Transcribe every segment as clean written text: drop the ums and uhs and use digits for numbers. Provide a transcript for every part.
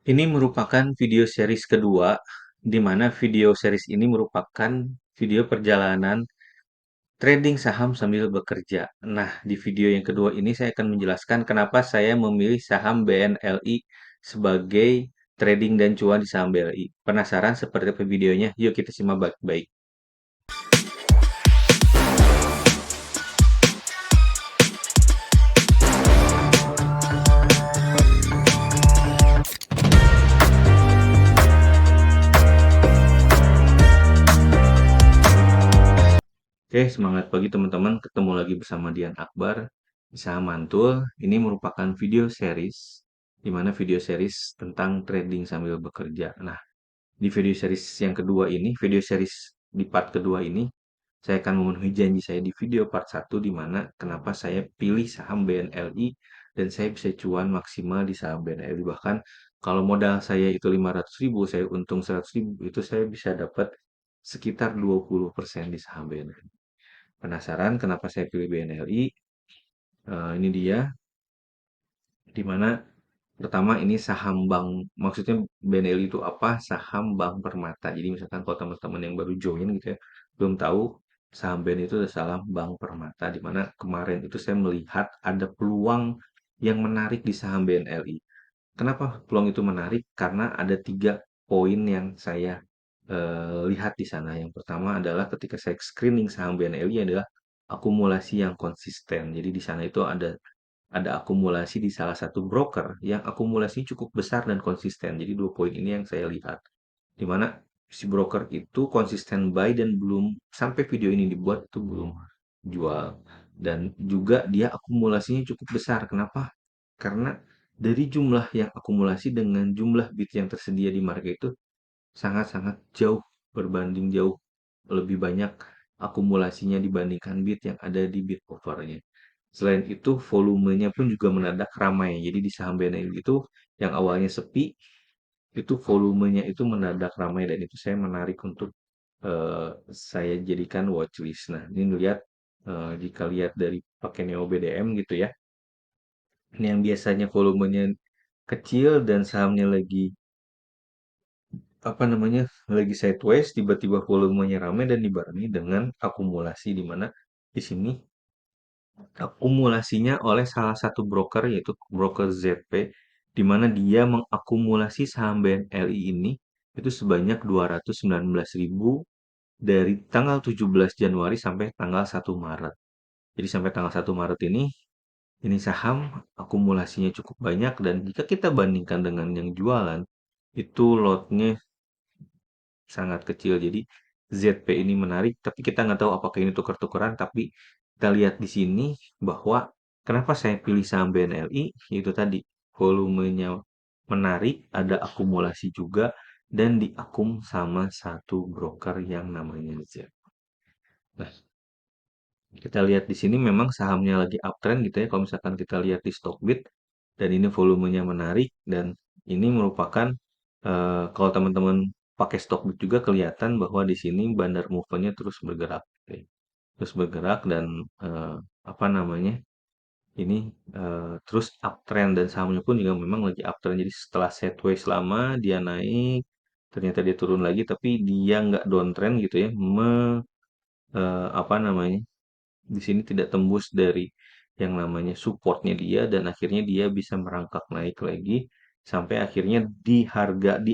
Ini merupakan video series kedua, di mana video series ini merupakan video perjalanan trading saham sambil bekerja. Nah, di video yang kedua ini saya akan menjelaskan kenapa saya memilih saham BNLI sebagai trading dan cuan di saham BNLI. Penasaran seperti apa videonya? Yuk kita simak baik-baik. Oke, semangat pagi teman-teman. Ketemu lagi bersama Dian Akbar di Saham Mantul. Ini merupakan video series, di mana video series tentang trading sambil bekerja. Nah, di video series yang kedua ini, video series di part kedua ini, saya akan memenuhi janji saya di video part satu di mana kenapa saya pilih saham BNLI dan saya bisa cuan maksimal di saham BNLI. Bahkan kalau modal saya itu 500.000, saya untung 100.000, itu saya bisa dapat sekitar 20% di saham BNLI. Penasaran kenapa saya pilih BNLI? Ini dia, di mana pertama ini saham bank, maksudnya BNLI itu apa? Saham bank permata. Jadi misalkan kalau teman-teman yang baru join gitu ya, belum tahu saham BNI itu adalah saham bank permata, di mana kemarin itu saya melihat ada peluang yang menarik di saham BNLI. Kenapa peluang itu menarik? Karena ada 3 poin yang saya lihat di sana. Yang pertama adalah ketika saya screening saham BNLI adalah akumulasi yang konsisten. Jadi di sana itu ada akumulasi di salah satu broker yang akumulasi cukup besar dan konsisten. Jadi 2 poin ini yang saya lihat. Di mana si broker itu konsisten buy dan belum sampai video ini dibuat itu belum jual. Dan juga dia akumulasinya cukup besar. Kenapa? Karena dari jumlah yang akumulasi dengan jumlah bid yang tersedia di market itu sangat-sangat jauh, berbanding jauh lebih banyak akumulasinya dibandingkan bid yang ada di bid offernya. Selain itu, volumenya pun juga mendadak ramai. Jadi di saham BNI itu yang awalnya sepi, itu volumenya itu mendadak ramai dan itu saya menarik untuk saya jadikan watchlist. Nah, ini lihat jika lihat dari pakai Neo BDM gitu ya. Ini yang biasanya volumenya kecil dan sahamnya lagi apa namanya lagi sideways, tiba-tiba volumenya ramai dan dibarengi dengan akumulasi di mana di sini akumulasinya oleh salah satu broker yaitu broker ZP, di mana dia mengakumulasi saham BNLI ini itu sebanyak 219.000 dari tanggal 17 Januari sampai tanggal 1 Maret. Jadi sampai tanggal 1 Maret ini saham akumulasinya cukup banyak dan jika kita bandingkan dengan yang jualan, itu lotnya sangat kecil. Jadi ZP ini menarik, tapi kita nggak tahu apakah ini tukar-tukaran. Tapi kita lihat di sini bahwa kenapa saya pilih saham BNLI, itu tadi volumenya menarik, ada akumulasi juga, dan diakum sama satu broker yang namanya Z. Nah, kita lihat di sini memang sahamnya lagi uptrend gitu ya. Kalau misalkan kita lihat di Stockbit dan ini volumenya menarik dan ini merupakan kalau teman-teman pakai Stockbit juga kelihatan bahwa di sini bandar movernya terus bergerak, gitu ya. Terus bergerak dan apa namanya ini terus uptrend dan sahamnya pun juga memang lagi uptrend. Jadi setelah sideways lama dia naik, ternyata dia turun lagi tapi dia nggak downtrend gitu ya, apa namanya di sini tidak tembus dari yang namanya supportnya dia dan akhirnya dia bisa merangkak naik lagi sampai akhirnya di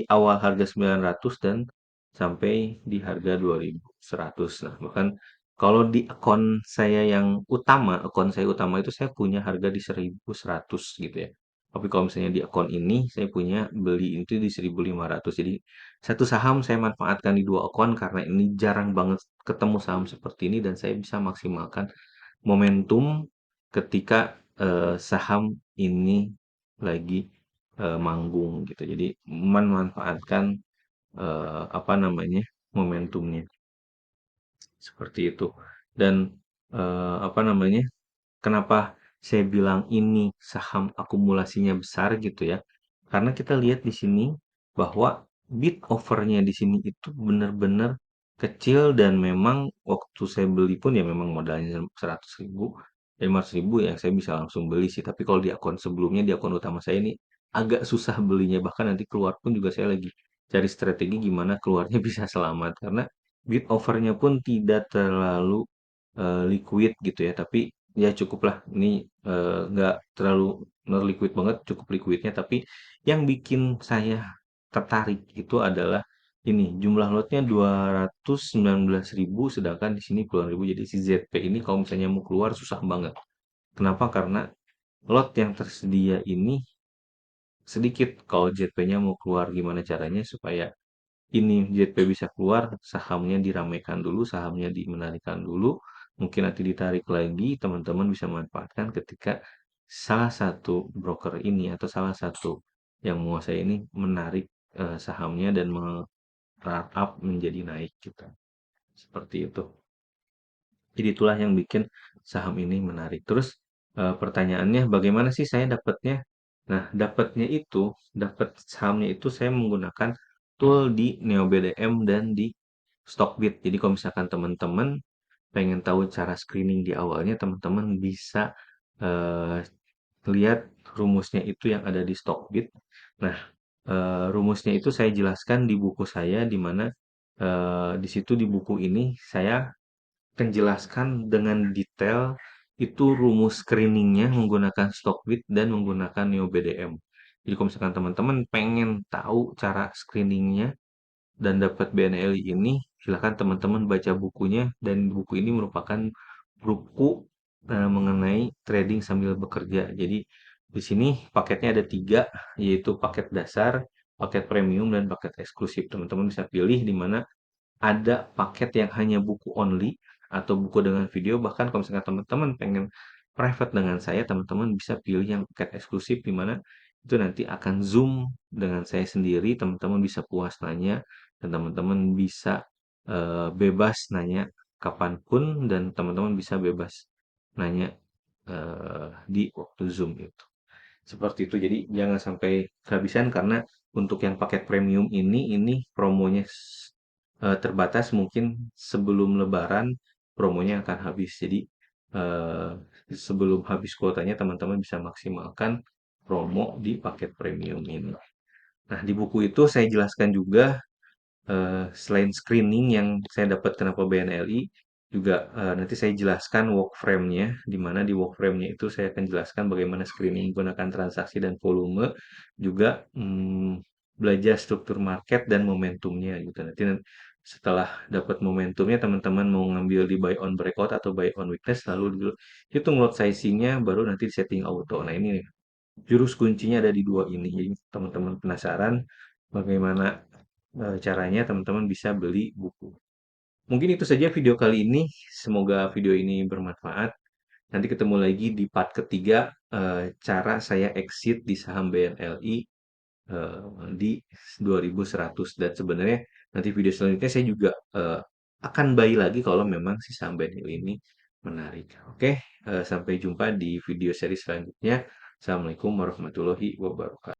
awal harga 900 dan sampai di harga 2.100. Nah, bahkan kalau di akun saya utama itu saya punya harga di 1.100 gitu ya. Tapi kalau misalnya di akun ini saya punya beli itu di 1.500. Jadi satu saham saya manfaatkan di 2 akun karena ini jarang banget ketemu saham seperti ini dan saya bisa maksimalkan momentum ketika saham ini lagi manggung gitu. Jadi memanfaatkan apa namanya momentumnya seperti itu. Dan apa namanya? Kenapa saya bilang ini saham akumulasinya besar gitu ya? Karena kita lihat di sini bahwa bid overnya di sini itu benar-benar kecil dan memang waktu saya beli pun ya memang modalnya 100.000, 500.000 ya saya bisa langsung beli sih. Tapi kalau di akun sebelumnya di akun utama saya ini agak susah belinya, bahkan nanti keluar pun juga saya lagi cari strategi gimana keluarnya bisa selamat karena bid overnya pun tidak terlalu liquid gitu ya, tapi ya cukuplah ini nggak terlalu liquid banget, cukup liquidnya, tapi yang bikin saya tertarik itu adalah ini jumlah lotnya 219.000 sedangkan di sini puluhan ribu, jadi si ZP ini kalau misalnya mau keluar susah banget. Kenapa? Karena lot yang tersedia ini sedikit. Kalau ZP-nya mau keluar gimana caranya supaya ini ZP bisa keluar, sahamnya diramaikan dulu, sahamnya dimenarikan dulu, mungkin nanti ditarik lagi, teman-teman bisa manfaatkan ketika salah satu broker ini atau salah satu yang menguasai ini menarik sahamnya dan up menjadi naik gitu. Seperti itu. Jadi itulah yang bikin saham ini menarik. Terus pertanyaannya bagaimana sih saya dapatnya? Nah, dapat sahamnya itu saya menggunakan tool di NeoBDM dan di Stockbit. Jadi kalau misalkan teman-teman pengen tahu cara screening di awalnya, teman-teman bisa eh, lihat rumusnya itu yang ada di Stockbit. Nah, rumusnya itu saya jelaskan di buku saya, di mana di situ di buku ini saya akan jelaskan dengan detail itu rumus screeningnya menggunakan Stockbit dan menggunakan NeoBDM. Jadi kalau misalkan teman-teman pengen tahu cara screeningnya dan dapat BNLI ini, silakan teman-teman baca bukunya dan buku ini merupakan buku mengenai trading sambil bekerja. Jadi di sini paketnya ada tiga, yaitu paket dasar, paket premium, dan paket eksklusif. Teman-teman bisa pilih di mana ada paket yang hanya buku only atau buku dengan video, bahkan kalau misalkan teman-teman pengen private dengan saya, teman-teman bisa pilih yang paket eksklusif di mana itu nanti akan zoom dengan saya sendiri, teman-teman bisa puas nanya dan teman-teman bisa bebas nanya kapanpun dan teman-teman bisa bebas nanya di waktu zoom itu. Seperti itu. Jadi jangan sampai kehabisan karena untuk yang paket premium ini promonya terbatas, mungkin sebelum Lebaran promonya akan habis. Jadi eh, sebelum habis kuotanya teman-teman bisa maksimalkan promo di paket premium ini. Nah, di buku itu saya jelaskan juga selain screening yang saya dapat kenapa BNLI, juga nanti saya jelaskan work frame-nya, di mana di work frame-nya itu saya akan jelaskan bagaimana screening menggunakan transaksi dan volume, juga belajar struktur market dan momentumnya gitu. Nanti setelah dapat momentumnya, teman-teman mau ngambil di buy on breakout atau buy on weakness, lalu hitung lot sizing-nya, baru nanti setting auto. Nah, ini nih, jurus kuncinya ada di dua ini. Jadi teman-teman penasaran bagaimana caranya, teman-teman bisa beli buku. Mungkin itu saja video kali ini. Semoga video ini bermanfaat. Nanti ketemu lagi di part ketiga, cara saya exit di saham BNLI eh, di 2100. Dan sebenarnya nanti video selanjutnya saya juga akan buy lagi kalau memang si saham BNLI ini menarik. Oke, sampai jumpa di video seri selanjutnya. Assalamualaikum warahmatullahi wabarakatuh.